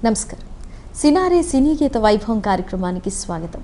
నమస్కారం. సినారే సినీ గీత వైభవం కార్యక్రమానికి స్వాగతం.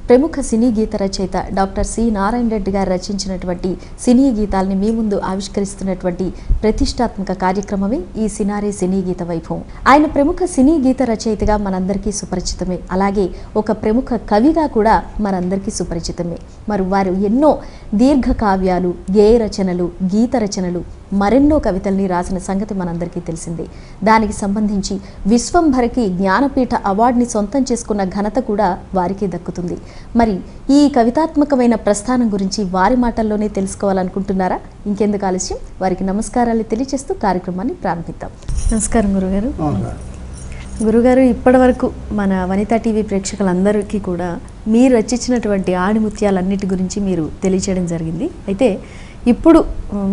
ప్రముఖ సినీ గీత రచయిత డాక్టర్ సి నారాయణ రెడ్డి గారు రచించినటువంటి సినీ గీతాలని మీ ముందు ఆవిష్కరిస్తున్నటువంటి ప్రతిష్టాత్మక కార్యక్రమమే ఈ సినారే సినీ గీత వైభవం. ఆయన ప్రముఖ సినీ గీత రచయితగా మనందరికీ సుపరిచితమే, అలాగే ఒక ప్రముఖ కవిగా కూడా మనందరికీ సుపరిచితమే. మరి వారు ఎన్నో దీర్ఘ కావ్యాలు, గేయ రచనలు, గీత రచనలు, మరెన్నో కవితల్ని రాసిన సంగతి మనందరికీ తెలిసిందే. దానికి సంబంధించి విశ్వంభరకి జ్ఞానపీఠ అవార్డుని సొంతం చేసుకున్న ఘనత కూడా వారికి దక్కుతుంది. మరి ఈ కవితాత్మకమైన ప్రస్థానం గురించి వారి మాటల్లోనే తెలుసుకోవాలనుకుంటున్నారా? ఇంకెందుకు ఆలస్యం, వారికి నమస్కారాలు తెలియజేస్తూ కార్యక్రమాన్ని ప్రారంభిద్దాం. నమస్కారం గురుగారు. గురుగారు, ఇప్పటి వరకు మన వనితా టీవీ ప్రేక్షకులందరికీ కూడా మీరు రచించినటువంటి ఆణిముత్యాలన్నిటి గురించి మీరు తెలియచేయడం జరిగింది. అయితే ఇప్పుడు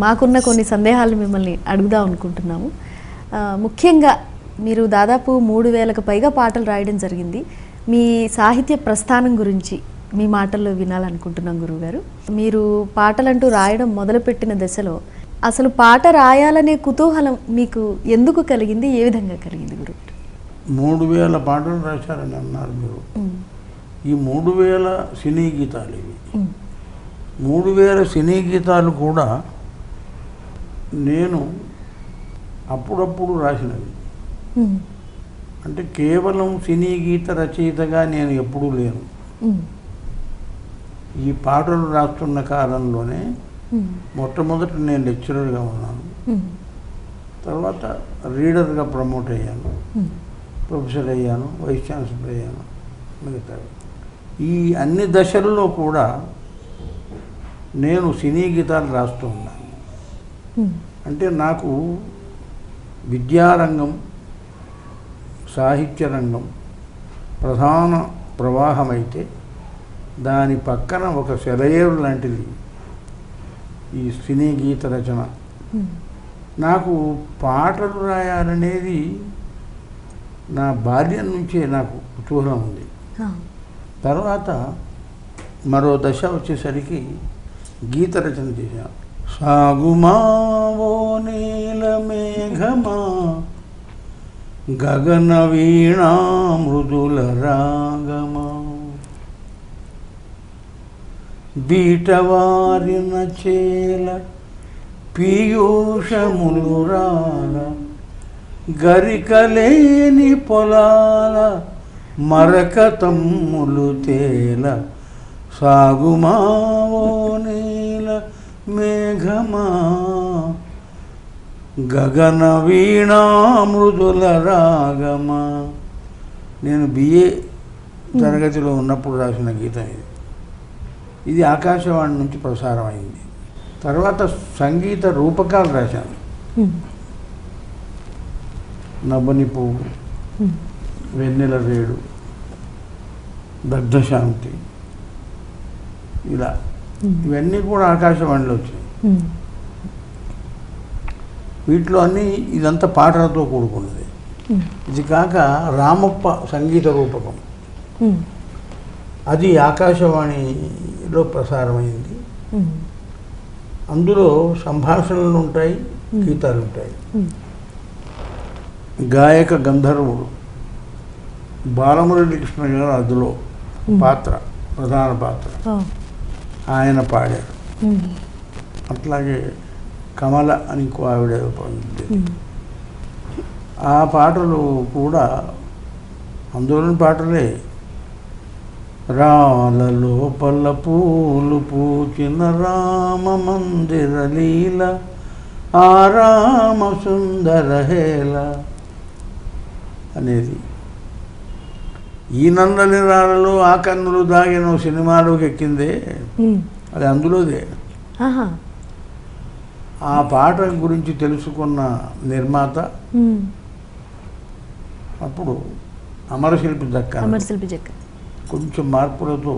మాకున్న కొన్ని సందేహాలను మిమ్మల్ని అడుగుదాం అనుకుంటున్నాము. ముఖ్యంగా మీరు దాదాపు 3000కు పైగా పాటలు రాయడం జరిగింది. మీ సాహిత్య ప్రస్థానం గురించి మీ మాటల్లో వినాలనుకుంటున్నాం గురువుగారు. మీరు పాటలంటూ రాయడం మొదలుపెట్టిన దశలో అసలు పాట రాయాలనే కుతూహలం మీకు ఎందుకు కలిగింది, ఏ విధంగా కలిగింది గురువుగారు? 3000 పాటలు రాశారని అన్నారు మీరు. ఈ 3000 సినీ గీతాలు ఇవి. 3000 సినీ గీతాలు కూడా నేను అప్పుడప్పుడు రాసినవి. అంటే కేవలం సినీ గీత రచయితగా నేను ఎప్పుడూ లేను. ఈ పాటలు రాస్తున్న కాలంలోనే మొట్టమొదట నేను లెక్చరర్గా ఉన్నాను. తర్వాత రీడర్గా ప్రమోట్ అయ్యాను, ప్రొఫెసర్ అయ్యాను, వైస్ ఛాన్సలర్ అయ్యాను, మిగతావి. ఈ అన్ని దశల్లో కూడా నేను సినీ గీతాలు రాస్తూ ఉన్నాను. అంటే నాకు విద్యారంగం, సాహిత్య రంగం ప్రధాన ప్రవాహం అయితే దాని పక్కన ఒక సెలయేరు లాంటిది ఈ సినీ గీత రచన. నాకు పాటలు రాయాలనేది నా బాల్యం నుంచే నాకు కుతూహలం ఉంది. తర్వాత మరో దశ వచ్చేసరికి గీత రచన చేశాను. సాగుమావో నీల మేఘమా గగన వీణా మృదుల రాగమా బీటవారిన చేల పీయూషములు రాల గరికలేని పొలాల మరకతమ్ములు తేల సాగుమావో నీల మేఘమా గగన వీణా మృదుల రాగమా. నేను బిఏ తరగతిలో ఉన్నప్పుడు రాసిన గీతం ఇది. ఇది ఆకాశవాణి నుంచి ప్రసారం అయింది. తర్వాత సంగీత రూపకాలు రాశాను. నవ్వని పువ్వు, వెన్నెల రేడు, దగ్ధశాంతి, ఇలా ఇవన్నీ కూడా ఆకాశవాణిలో వచ్చాయి. వీటిలో అన్నీ ఇదంతా పాటలతో కూడుకున్నది. ఇది కాక రామప్ప సంగీత రూపకం, అది ఆకాశవాణిలో ప్రసారమైంది. అందులో సంభాషణలు ఉంటాయి, గీతాలు ఉంటాయి. గాయక గంధర్వుడు బాలమురళీ కృష్ణ గారు అందులో పాత్ర, ప్రధాన పాత్ర, ఆయన పాడారు. అట్లాగే కమల అని ఇంకో ఆవిడ ఉంది. ఆ పాటలు కూడా అందులోని పాటలే. రాల లోపల పూలు పూచిన రామ మందిర లీల ఆ రామ సుందర హేళ అనేది. ఈ నందని రాళ్ళలో ఆ కన్నులు దాగిన సినిమాలోకి ఎక్కిందే, అది అందులోదే. ఆ పాట గురించి తెలుసుకున్న నిర్మాత అప్పుడు అమరశిల్పి దక్క కొంచెం మార్పులతో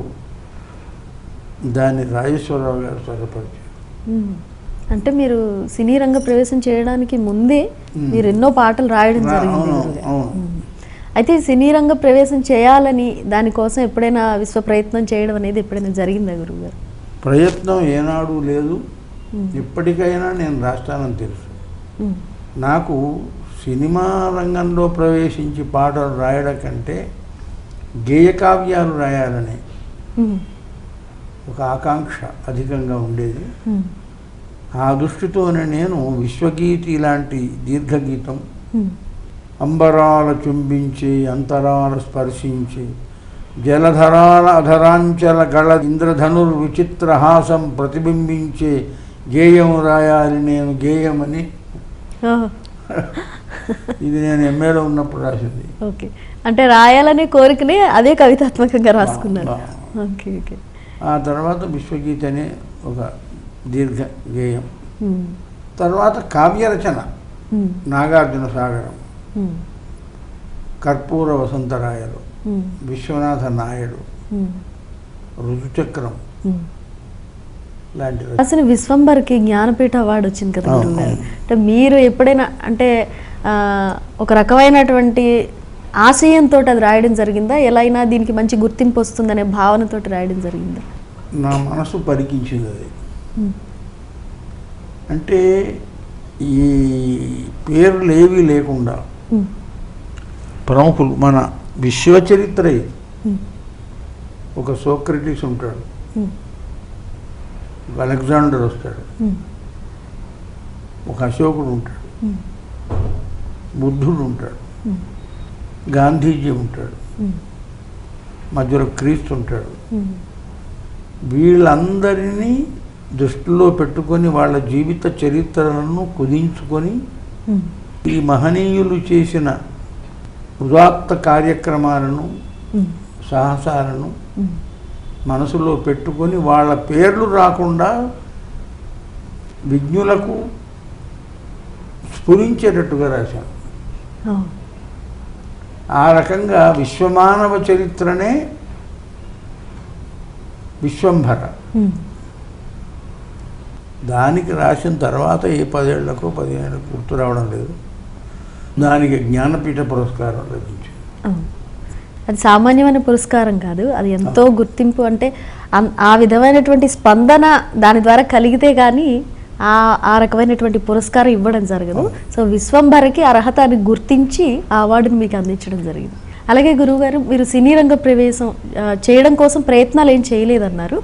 దాన్ని రాజేశ్వరరావు గారు స్వరపరిచారు. అంటే మీరు సినీ రంగ ప్రవేశం చేయడానికి ముందే మీరు ఎన్నో పాటలు రాయడం జరిగింది. అయితే సినీ రంగ ప్రవేశం చేయాలని దానికోసం ఎప్పుడైనా విశ్వ ప్రయత్నం చేయడం అనేది ఎప్పుడైనా జరిగిందా గురువు గారు? ప్రయత్నం ఏనాడు లేదు. ఇప్పటికైనా నేను రాస్తానని తెలుసు. నాకు సినిమా రంగంలో ప్రవేశించి పాటలు రాయడం కంటే గేయకావ్యాలు రాయాలనే ఒక ఆకాంక్ష అధికంగా ఉండేది. ఆ దృష్టితోనే నేను విశ్వగీతి లాంటి దీర్ఘగీతం, అంబరాల చుంబించి అంతరాల స్పర్శించి జలధరాల అధరాంచల గళ ఇంద్రధనుర్ విచిత్రహాసం ప్రతిబింబించే గేయం రాయాలి నేను గేయమని. ఇది నేను ఎంఏలో ఉన్నప్పుడు రాసింది. ఓకే, అంటే రాయాలనే కోరికనే అదే కవితాత్మకంగా రాసుకున్నారు. Okay okay. ఆ తర్వాత విశ్వగీత అనే ఒక దీర్ఘ గేయం, తర్వాత కావ్యరచన నాగార్జున సాగరం, కర్పూర వసంతరాయలు, విశ్వనాథ నాయుడు, ఋతుచక్రం లాంటి అసలు విశ్వంబర్కి జ్ఞానపీఠ అవార్డు వచ్చింది కదా గురువుగారు. అంటే మీరు ఎప్పుడైనా అంటే ఒక రకమైనటువంటి ఆశయంతో అది రాయడం జరిగిందా, ఎలా అయినా దీనికి మంచి గుర్తింపు వస్తుందనే భావనతో రాయడం జరిగిందా? నా మనసు పరికించింది అది. అంటే ఈ పేర్లు ఏవి లేకుండా ప్రముఖులు మన విశ్వచరిత్ర, ఒక సోక్రటీస్ ఉంటాడు, ఒక అలెగ్జాండర్ వస్తాడు, ఒక అశోకుడు ఉంటాడు, బుద్ధుడు ఉంటాడు, గాంధీజీ ఉంటాడు, మధ్యలో క్రీస్తు ఉంటాడు. వీళ్ళందరినీ దృష్టిలో పెట్టుకొని వాళ్ళ జీవిత చరిత్రలను కుదించుకొని ఈ మహనీయులు చేసిన ఉదాత్త కార్యక్రమాలను, సాహసాలను మనసులో పెట్టుకొని వాళ్ళ పేర్లు రాకుండా విజ్ఞులకు స్ఫురించేటట్టుగా రాశాను. ఆ రకంగా విశ్వమానవ చరిత్రనే విశ్వంభర. దానికి రాసిన తర్వాత ఏ 10 ఏళ్లకో 15 ఏళ్ళకో గుర్తు రావడం లేదు, దానికి జ్ఞానపీఠ పురస్కారం లభించింది. అది సామాన్యమైన పురస్కారం కాదు, అది ఎంతో గుర్తింపు. అంటే ఆ విధమైనటువంటి స్పందన దాని ద్వారా కలిగితే కానీ ఆ రకమైనటువంటి పురస్కారం ఇవ్వడం జరగదు. సో విశ్వంభరకి అర్హతని గుర్తించి ఆ అవార్డుని మీకు అందించడం జరిగింది. అలాగే గురువుగారు, మీరు సినీ రంగ ప్రవేశం చేయడం కోసం ప్రయత్నాలు ఏం చేయలేదన్నారు.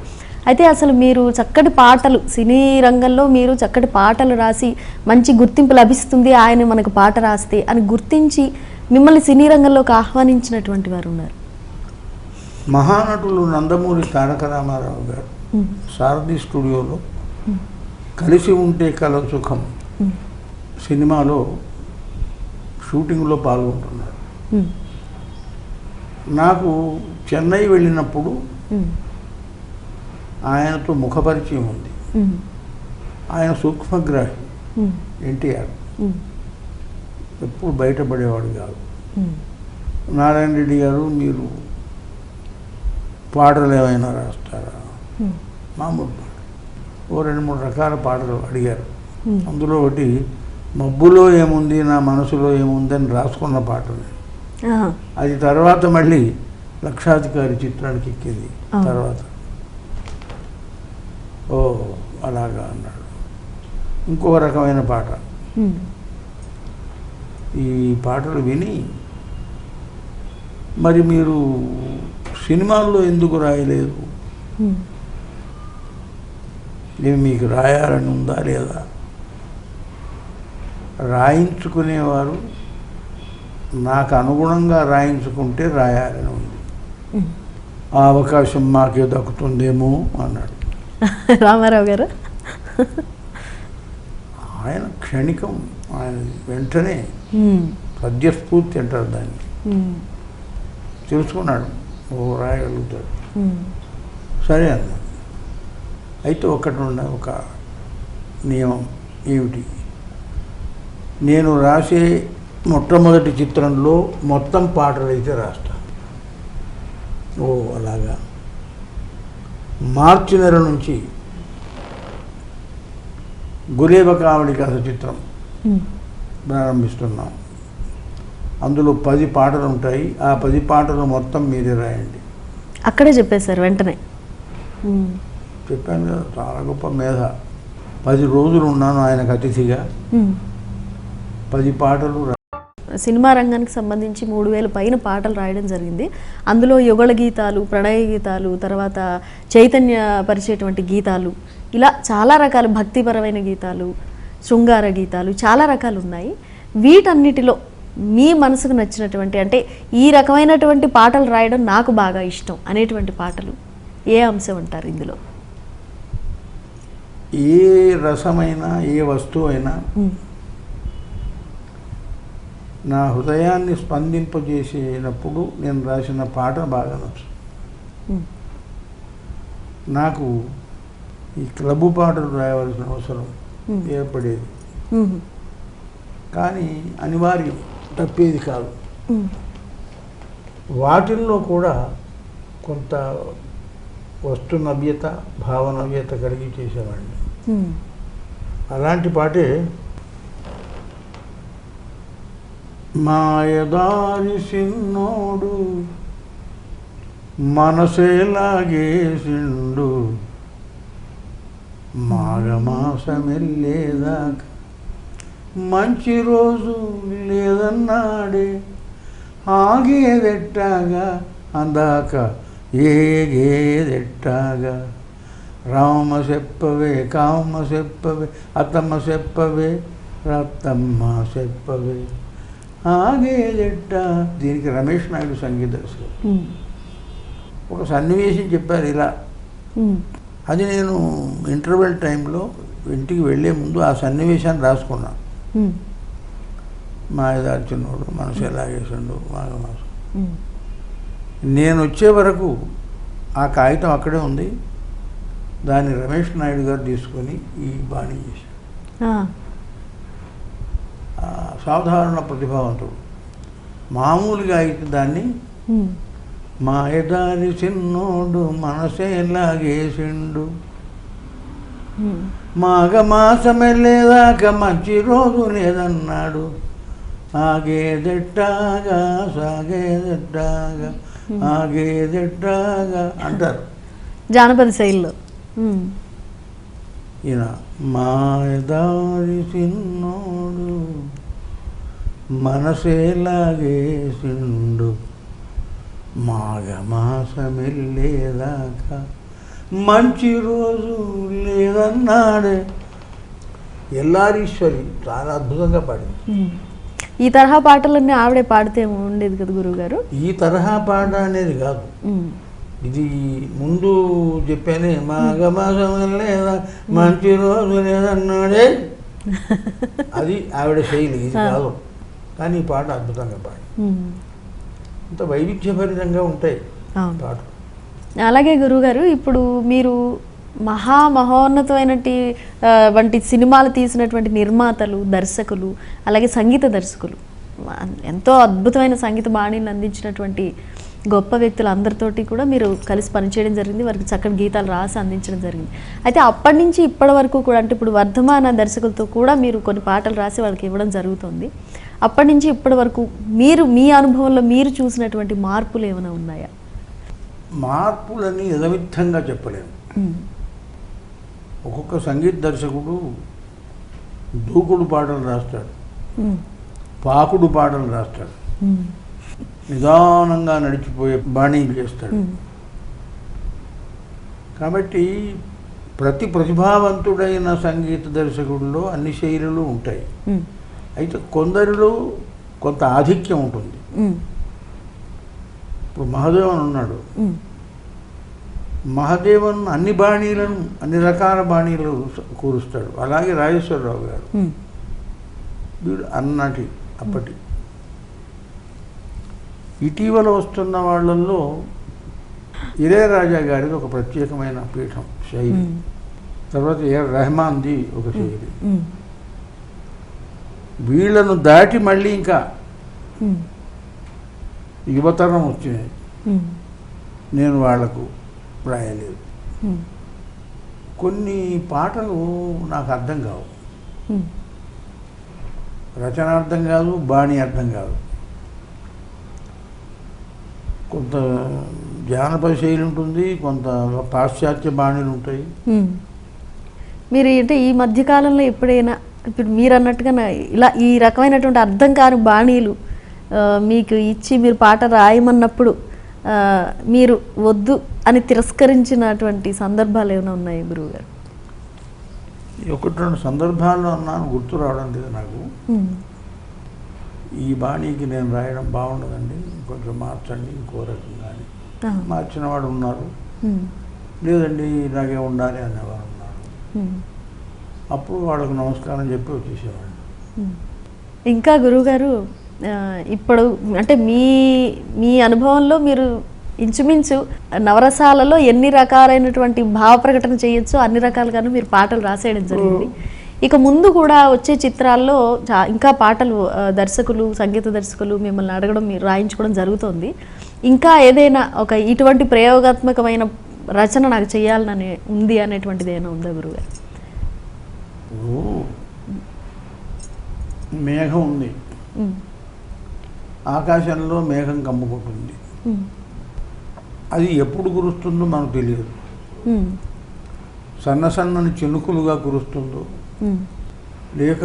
అయితే అసలు మీరు చక్కటి పాటలు, సినీ రంగంలో మీరు చక్కటి పాటలు రాసి మంచి గుర్తింపు లభిస్తుంది ఆయన మనకు పాట రాస్తే అని గుర్తించి మిమ్మల్ని సినీ రంగంలోకి ఆహ్వానించినటువంటి వారు ఉన్నారు. మహానటులు నందమూరి తారక రామారావు గారు సారథి స్టూడియోలో కలిసి ఉంటే కల సుఖం సినిమాలో షూటింగ్లో పాల్గొంటున్నారు. నాకు చెన్నై వెళ్ళినప్పుడు ఆయనతో ముఖపరిచయం ఉంది. ఆయన సూక్ష్మగ్రాహి, ఎన్టీఆర్ ఎప్పుడు బయటపడేవాడు కాదు. నారాయణ రెడ్డి గారు, మీరు పాటలు ఏమైనా రాస్తారా? మామూలు పాట, ఓ 2-3 రకాల పాటలు అడిగారు. అందులో ఒకటి మబ్బులో ఏముంది నా మనసులో ఏముందని రాసుకున్న పాట. అది తర్వాత మళ్ళీ లక్షాధికారి చిత్రానికి ఎక్కింది. తర్వాత ఓ అలాగా అన్నాడు. ఇంకో రకమైన పాట. ఈ పాటలు విని మరి మీరు సినిమాల్లో ఎందుకు రాయలేదు, నేను మీకు రాయాలని ఉందా లేదా? రాయించుకునేవారు నాకు అనుగుణంగా రాయించుకుంటే రాయాలని ఉంది, ఆ అవకాశం మాకే దక్కుతుందేమో అన్నాడు రామారావు గారు. ఆయన క్షణికం, ఆయన వెంటనే సద్యస్ఫూర్తి అంటారు దాన్ని, తెలుసుకున్నాడు, ఓ రాయగలుగుతాడు. సరే అన్నాడు. అయితే ఒక నియమం ఏమిటి, నేను రాసే మొట్టమొదటి చిత్రంలో మొత్తం పాటలు అయితే రాస్తాను. ఓ అలాగా. మార్చి నెల నుంచి గురేబ కావడి కథ చిత్రం ప్రారంభిస్తున్నాం. అందులో 10 పాటలు ఉంటాయి. ఆ 10 పాటలు మొత్తం మీరే రాయండి. అక్కడే చెప్పేశారు వెంటనే. చెప్పాను కదా, చాలా గొప్ప మేధ. 10 రోజులు ఉన్నాను ఆయనకు అతిథిగా. 10 పాటలు సినిమా రంగానికి సంబంధించి 3000 పైన పాటలు రాయడం జరిగింది. అందులో యుగళ గీతాలు, ప్రణయ గీతాలు, తర్వాత చైతన్య పరిచేటువంటి గీతాలు, ఇలా చాలా రకాల భక్తిపరమైన గీతాలు, శృంగార గీతాలు, చాలా రకాలు ఉన్నాయి. వీటన్నిటిలో మీ మనసుకు నచ్చినటువంటి, అంటే ఈ రకమైనటువంటి పాటలు రాయడం నాకు బాగా ఇష్టం అనేటువంటి పాటలు ఏ అంశం అంటారు ఇందులో? ఏ రసమైనా, ఏ వస్తువు అయినా నా హృదయాన్ని స్పందింపజేసినప్పుడు నేను రాసిన పాట బాగా నచ్చుతుంది. నాకు ఈ క్లబ్ పాటలు రాయవలసిన అవసరం ఏర్పడేది, కానీ అనివార్యం, తప్పేది కాదు. వాటిల్లో కూడా కొంత వస్తు నవ్యత, భావనవ్యత కలిగి చేసేవాడిని. అలాంటి పాటే మాయదారి సిన్నోడు మనసేలాగేసిండు మాఘమాసమెల్లేదాకా మంచి రోజు లేదన్నాడే ఆగేదెట్టాగా అందాక ఏగేదెట్టాగా రామ చెప్పవే కామ చెప్పవే అత్తమ్మ చెప్పవే రత్తమ్మ చెప్పవే ఆగేదెట్ట. దీనికి రమేష్ నాయుడు సంగీత దర్శకుడు ఒక సన్నివేశం చెప్పారు ఇలా. అది నేను ఇంటర్వెల్ టైంలో ఇంటికి వెళ్ళే ముందు ఆ సన్నివేశాన్ని రాసుకున్నాను. మాయదారి చిన్నోడు మనసు ఎలాగేసిండు మాఘమాసం. నేను వచ్చే వరకు ఆ కాగితం అక్కడే ఉంది. దాన్ని రమేష్ నాయుడు గారు తీసుకొని ఈ బాణీ చేశాడు. సాధారణ ప్రతిభావంతుడు. మామూలుగా అయితే దాన్ని మాయదారి చిన్నోడు మనసేలాగేసిండు మాఘమాసమెల్లేదాకా మంచి రోజు లేదన్నాడు ఆగేదెట్టాగా సాగేదెట్టాగా ఆగేదెట్టాగా అంటారు జానపద శైలిలో. ఈయన మాయదారి చిన్నోడు మనసేలాగేసిండు మాఘమాసమెల్లేదాకా మంచి రోజు లేదన్నాడే. ఎల్లారీశ్వరి చాలా అద్భుతంగా పాడింది. ఈ తరహా పాటలన్నీ ఆవిడే పాడితే ఉండేది కదా గురువు గారు? ఈ తరహా పాట అనేది కాదు, ఇది ముందు చెప్పానే మాఘమాసం లేదా మంచి రోజు లేదన్నాడే, అది ఆవిడ శైలి, ఇది కాదు. కానీ ఈ పాట అద్భుతంగా పాడి అంత వైవిధ్యభరితంగా ఉంటాయి పాటలు. అలాగే గురువుగారు, ఇప్పుడు మీరు మహోన్నతమైనటువంటి సినిమాలు తీసినటువంటి నిర్మాతలు, దర్శకులు, అలాగే సంగీత దర్శకులు, ఎంతో అద్భుతమైన సంగీత బాణీని అందించినటువంటి గొప్ప వ్యక్తులు అందరితోటి కూడా మీరు కలిసి పనిచేయడం జరిగింది. వారికి చక్కటి గీతాలు రాసి అందించడం జరిగింది. అయితే అప్పటి నుంచి ఇప్పటి వరకు కూడా, అంటే ఇప్పుడు వర్ధమాన దర్శకులతో కూడా మీరు కొన్ని పాటలు రాసి వాళ్ళకి ఇవ్వడం జరుగుతుంది. అప్పటి నుంచి ఇప్పటి వరకు మీరు మీ అనుభవంలో మీరు చూసినటువంటి మార్పులు ఏమైనా ఉన్నాయా? మార్పులని యథమిత్తంగా చెప్పలేము. ఒక్కొక్క సంగీత దర్శకుడు దూకుడు పాటలు రాస్తాడు, పాకుడు పాటలు రాస్తాడు, నిదానంగా నడిచిపోయే బాణీలు చేస్తాడు. కాబట్టి ప్రతి ప్రతిభావంతుడైన సంగీత దర్శకుడిలో అన్ని శైలులు ఉంటాయి. అయితే కొందరిలో కొంత ఆధిక్యం ఉంటుంది. ఇప్పుడు మహాదేవన్ ఉన్నాడు, మహాదేవన్ అన్ని బాణీలను, అన్ని రకాల బాణీలు కూరుస్తాడు. అలాగే రాజేశ్వరరావు గారు, వీడు అన్నటి అప్పటి. ఇటీవల వస్తున్న వాళ్ళల్లో ఇళయరాజా గారిది ఒక ప్రత్యేకమైన పీఠం శైలి, తర్వాత రెహమాన్ది ఒక శైలి. వీళ్ళను దాటి మళ్ళీ ఇంకా యువతరం వచ్చినాయి. నేను వాళ్లకు రాయలేదు. కొన్ని పాటలు నాకు అర్థం కావు, రచన అర్థం కాదు, బాణి అర్థం కాదు. కొంత జానపద శైలి ఉంటుంది, కొంత పాశ్చాత్య బాణీలు ఉంటాయి. మీరు అంటే ఈ మధ్యకాలంలో ఎప్పుడైనా ఇప్పుడు మీరు అన్నట్టుగా ఇలా ఈ రకమైనటువంటి అర్థం కాని బాణీలు మీకు ఇచ్చి మీరు పాట రాయమన్నప్పుడు మీరు వద్దు అని తిరస్కరించినటువంటి సందర్భాలు ఏమైనా ఉన్నాయి గురువుగారు? ఒకటి రెండు సందర్భాల్లో అన్నాను, గుర్తు రావడం లేదు నాకు. ఈ బాణీకి నేను రాయడం బాగుండదండి, కొంచెం మార్చండి ఇంకో రకంగా అని మార్చిన వాడు ఉన్నారు. లేదండి ఇలాగే ఉండాలి అనేవారు ఉన్నారు. అప్పుడు వాళ్ళకు నమస్కారం చెప్పి వచ్చేసేవాడు. ఇంకా గురువుగారు ఇప్పుడు అంటే మీ అనుభవంలో మీరు ఇంచుమించు నవరసాలలో ఎన్ని రకాలైనటువంటి భావ ప్రకటన చేయొచ్చో అన్ని రకాలుగాను మీరు పాటలు రాసేయడం జరిగింది. ఇక ముందు కూడా వచ్చే చిత్రాల్లో ఇంకా పాటలు దర్శకులు, సంగీత దర్శకులు మిమ్మల్ని అడగడం, మీరు రాయించుకోవడం జరుగుతుంది. ఇంకా ఏదైనా ఒక ఇటువంటి ప్రయోగాత్మకమైన రచన నాకు చేయాలని ఉంది అనేటువంటిది ఏమైనా ఉందా గురువుగారు? మేఘం ఉంది, ఆకాశంలో మేఘం కమ్ముకుంటుంది. అది ఎప్పుడు కురుస్తుందో మనకు తెలియదు. సన్న సన్నని చినుకులుగా కురుస్తుందో లేక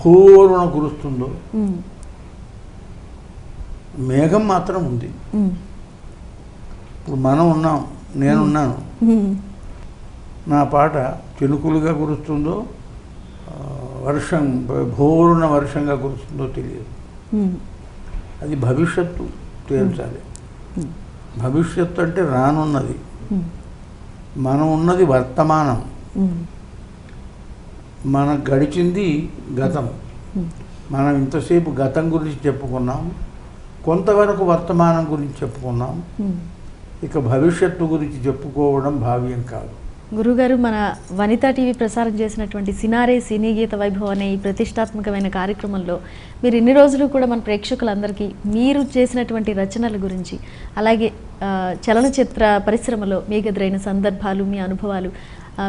భూరుణ కురుస్తుందో, మేఘం మాత్రం ఉంది. ఇప్పుడు మనం ఉన్నాం, నేనున్నాను. నా పాట చినుకులుగా కురుస్తుందో వర్షం భూరుణ వర్షంగా కురుస్తుందో తెలియదు. అది భవిష్యత్తు తేల్చాలి. భవిష్యత్తు అంటే రానున్నది, మనం ఉన్నది వర్తమానం. మనకు గడిచింది గతం. మనం ఇంతసేపు గతం గురించి చెప్పుకున్నాం, కొంతవరకు వర్తమానం గురించి చెప్పుకున్నాం. ఇక భవిష్యత్తు గురించి చెప్పుకోవడం భావ్యం కాదు. గురుగారు, మన వనితా టీవీ ప్రసారం చేసినటువంటి సినారే సినీ గీత వైభవం అనే ఈ ప్రతిష్టాత్మకమైన కార్యక్రమంలో మీరు ఇన్ని రోజులు కూడా మన ప్రేక్షకులందరికీ మీరు చేసినటువంటి రచనల గురించి, అలాగే చలనచిత్ర పరిశ్రమలో మీకు ఎదురైన సందర్భాలు, మీ అనుభవాలు,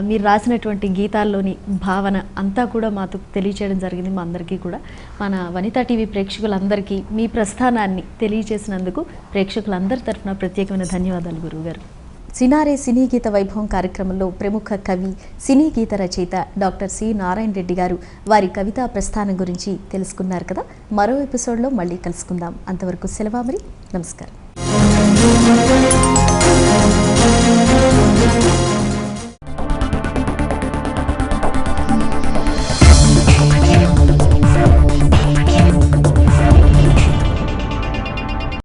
మీరు రాసినటువంటి గీతాల్లోని భావన అంతా కూడా మాకు తెలియచేయడం జరిగింది. మా అందరికీ కూడా, మన వనితా టీవీ ప్రేక్షకులందరికీ మీ ప్రస్థానాన్ని తెలియచేసినందుకు ప్రేక్షకులందరి తరఫున ప్రత్యేకమైన ధన్యవాదాలు గురువుగారు. సినారే సినీ గీత వైభవం కార్యక్రమంలో ప్రముఖ కవి, సినీ గీత రచయిత డాక్టర్ సి నారాయణ రెడ్డి గారు వారి కవితా ప్రస్థానం గురించి తెలుసుకున్నారు కదా. మరో ఎపిసోడ్లో మళ్ళీ కలుసుకుందాం. అంతవరకు సెలవు మరి. నమస్కారం.